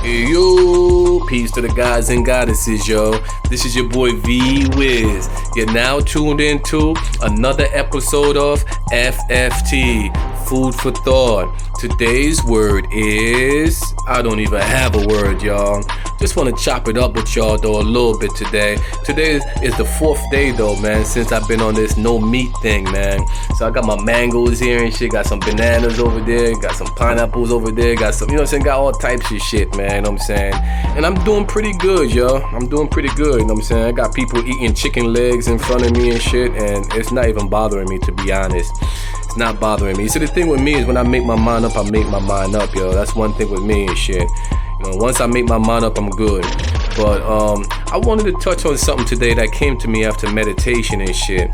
Yo, peace to the guys and goddesses, yo. This is your boy V-WiZ. You're now tuned into another episode of F.F.T, Food for Thought. Today's word is, I don't even have a word, y'all. Just want to chop it up with y'all though a little bit today. Today is the 4th day though, man, since I've been on this no meat thing, man. So I got my mangoes here and shit, got some bananas over there, got some pineapples over there, got some, you know what I'm saying, got all types of shit, man, you know what I'm saying. And I'm doing pretty good, yo. I'm doing pretty good, you know what I'm saying. I got people eating chicken legs in front of me and shit, and it's not even bothering me, to be honest. It's not bothering me. So the thing with me is when I make my mind up, I make my mind up, yo. That's one thing with me and shit. You know, once I make my mind up, I'm good. But I wanted to touch on something today that came to me after meditation and shit.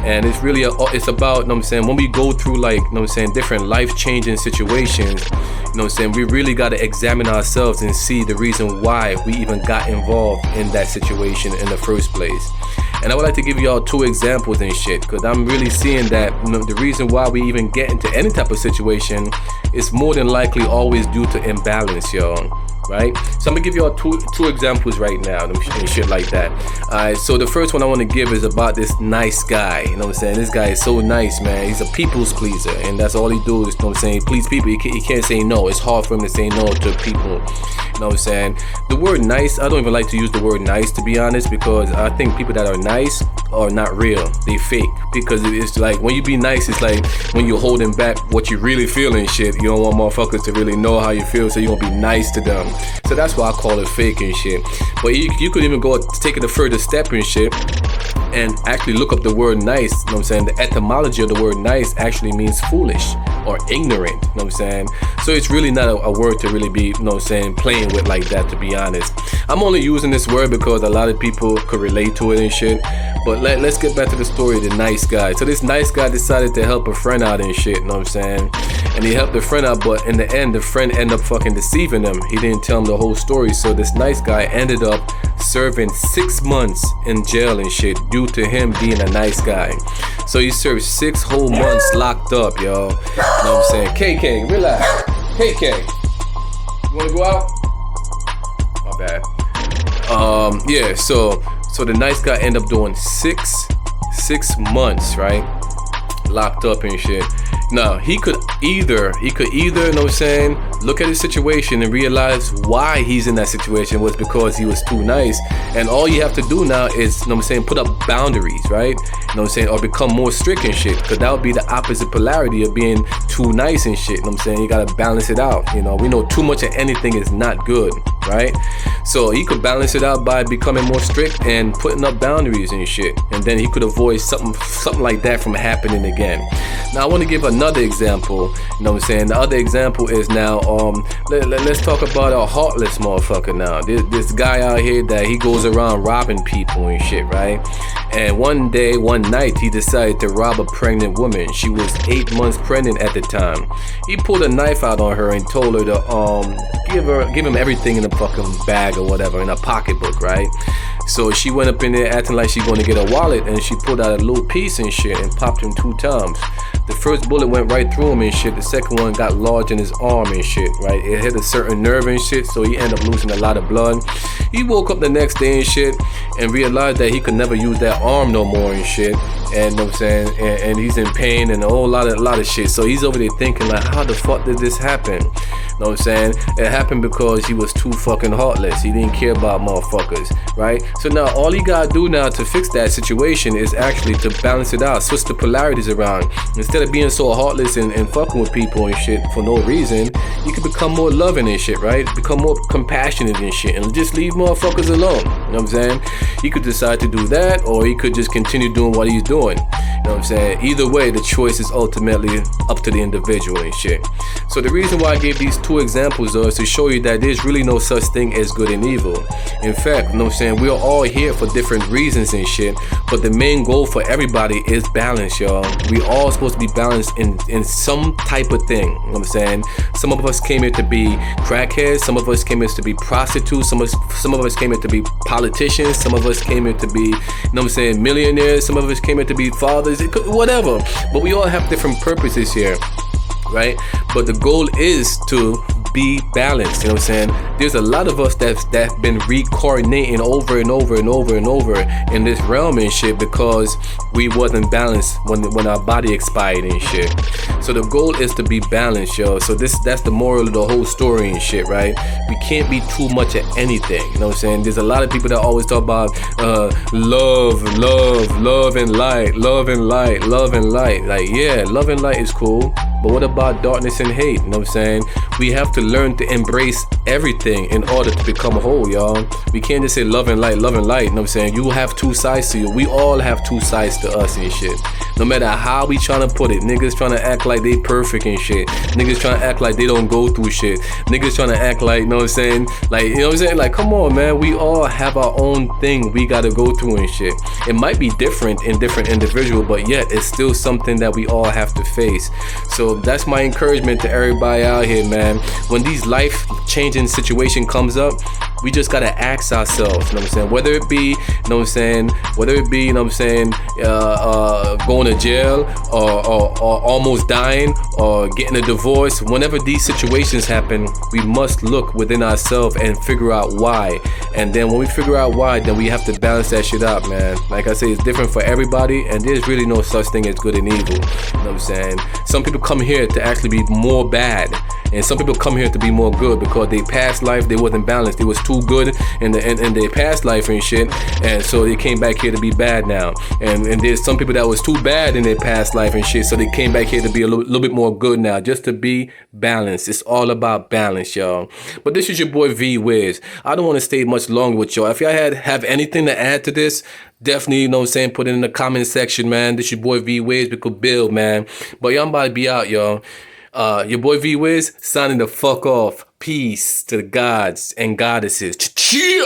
And it's really it's about, you know what I'm saying, when we go through, like, you know what I'm saying, different life-changing situations, you know what I'm saying, we really got to examine ourselves and see the reason why we even got involved in that situation in the first place. And I would like to give y'all 2 examples and shit, because I'm really seeing that, you know, the reason why we even get into any type of situation is more than likely always due to imbalance, y'all. Right? So I'm gonna give y'all two examples right now and shit like that. Alright, so the first one I want to give is about this nice guy. You know what I'm saying? This guy is so nice, man. He's a people's pleaser, and that's all he do is, you know what I'm saying, please people. He can't say no. It's hard for him to say no to people. You know what I'm saying? The word nice, I don't even like to use the word nice, to be honest, because I think people that are nice are not real. They fake. Because it's like when you be nice, it's like when you're holding back what you really feel and shit. You don't want motherfuckers to really know how you feel, so you won't be nice to them. So that's why I call it fake and shit. But you could even go take it a further step and shit and actually look up the word nice. You know what I'm saying? The etymology of the word nice actually means foolish or ignorant. You know what I'm saying? So it's really not a word to really be, you know what I'm saying, playing with like that, to be honest. I'm only using this word because a lot of people could relate to it and shit. But let's get back to the story of the nice guy. So this nice guy decided to help a friend out and shit, you know what I'm saying? And he helped the friend out, but in the end, the friend ended up fucking deceiving him. He didn't tell him the whole story. So this nice guy ended up serving 6 months in jail and shit due to him being a nice guy. So he served 6 whole months locked up, yo. You know what I'm saying? KK, relax. KK, you wanna go out? My bad. Yeah, so the nice guy ended up doing six months, right? Locked up and shit. Now, he could either, you know what I'm saying, look at his situation and realize why he's in that situation was because he was too nice. And all you have to do now is, you know what I'm saying, put up boundaries, right? You know what I'm saying, or become more strict and shit. Because that would be the opposite polarity of being too nice and shit. You know what I'm saying? You gotta balance it out. You know, we know too much of anything is not good, right? So he could balance it out by becoming more strict and putting up boundaries and shit. And then he could avoid something like that from happening again. Now I want to give another example. You know what I'm saying? The other example is now, let's talk about a heartless motherfucker now. This guy out here that he goes around robbing people and shit, right? And one night, he decided to rob a pregnant woman. She was 8 months pregnant at the time. He pulled a knife out on her and told her to give him everything in a fucking bag or whatever, in a pocketbook, right? So she went up in there acting like she's going to get a wallet, and she pulled out a little piece and shit and popped him 2 times. The first bullet went right through him and shit. The second one got lodged in his arm and shit, right? It hit a certain nerve and shit, so he ended up losing a lot of blood. He woke up the next day and shit and realized that he could never use that arm no more and shit. And you know what I'm saying, and he's in pain and a whole lot of shit. So he's over there thinking like, how the fuck did this happen? You know what I'm saying? It happened because he was too fucking heartless. He didn't care about motherfuckers, right? So now all you gotta do now to fix that situation is actually to balance it out, switch the polarities around. Instead of being so heartless and fucking with people and shit for no reason, you can become more loving and shit, right? Become more compassionate and shit, and just leave motherfuckers alone. You know what I'm saying? He could decide to do that, or he could just continue doing what he's doing. You know what I'm saying? Either way, the choice is ultimately up to the individual and shit. So the reason why I gave these 2 examples though is to show you that there's really no such thing as good and evil. In fact, you know what I'm saying, we're all here for different reasons and shit, but the main goal for everybody is balance, y'all. We all supposed to be balanced in some type of thing. You know what I'm saying? Some of us came here to be crackheads, some of us came here to be prostitutes, some of us came here to be politicians, some of us came here to be, you know what I'm saying, millionaires, some of us came here to be fathers, whatever. But we all have different purposes here. right? But the goal is to be balanced. You know what I'm saying? There's a lot of us that's been reincarnating over and over and over and over in this realm and shit because we wasn't balanced when our body expired and shit. So the goal is to be balanced, yo. So that's the moral of the whole story and shit, right? We can't be too much at anything. You know what I'm saying? There's a lot of people that always talk about love and light, love and light, love and light. Like, yeah, love and light is cool. But what about darkness and hate? You know what I'm saying? We have to learn to embrace everything in order to become whole, y'all. We can't just say love and light, love and light. You know what I'm saying? You have two sides to you. We all have two sides to us and shit. No matter how we trying to put it. Niggas trying to act like they perfect and shit. Niggas trying to act like they don't go through shit. Niggas trying to act like, you know what I'm saying? Like, you know what I'm saying? Like, come on, man. We all have our own thing we got to go through and shit. It might be different in different individuals, but yet it's still something that we all have to face. So that's my encouragement to everybody out here, man. When these life-changing situation comes up, we just gotta ask ourselves, you know what I'm saying? Whether it be, you know what I'm saying, whether it be, you know what I'm saying, going to jail or almost dying or getting a divorce, whenever these situations happen, we must look within ourselves and figure out why. And then when we figure out why, then we have to balance that shit out, man. Like I say, it's different for everybody, and there's really no such thing as good and evil. You know what I'm saying? Some people come here to actually be more bad, and some people come here to be more good because they past life they wasn't balanced. They was too good in their past life and shit, and so they came back here to be bad now. And there's some people that was too bad in their past life and shit, so they came back here to be a little bit more good now, just to be balanced. It's all about balance, y'all. But this is your boy V-WiZ. I don't want to stay much longer with y'all. If y'all have anything to add to this, definitely, you know what I'm saying, put it in the comment section, man. This your boy V-WiZ. We could build, man. But y'all, I'm about to be out, y'all. Your boy V-WiZ signing the fuck off. Peace to the gods and goddesses. Cheer!